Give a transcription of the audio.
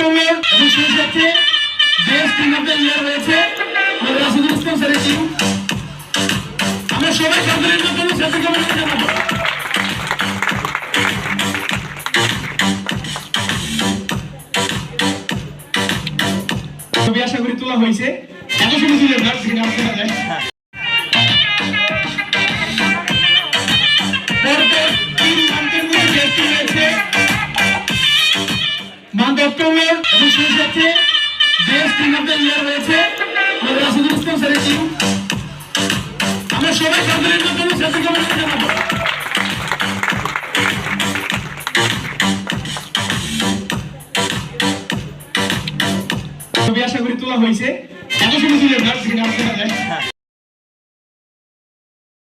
মানবপ্রমের এবং সেই সাথে best team of the year হয়েছে আমাদের রাশিদুল ইসলাম স্যারের টিম। আমরা সবাই তাদের জন্য স্যারকে অভিনন্দন জানাবো। ছবি আশা করি তোলা হয়েছে, এত ছবি তুলে না সেটা আপনারা যায়। মানবপ্রমের এবং সেই সাথে best team of the year হয়েছে আমাদের রাশিদুল ইসলাম স্যারের টিম। আমরা সবাই তাদের জন্য স্যারকে অভিনন্দন জানাবো। ছবি আশা করি তোলা হয়েছে, এত ছবি তুলে না সেটা আপনারা যায়।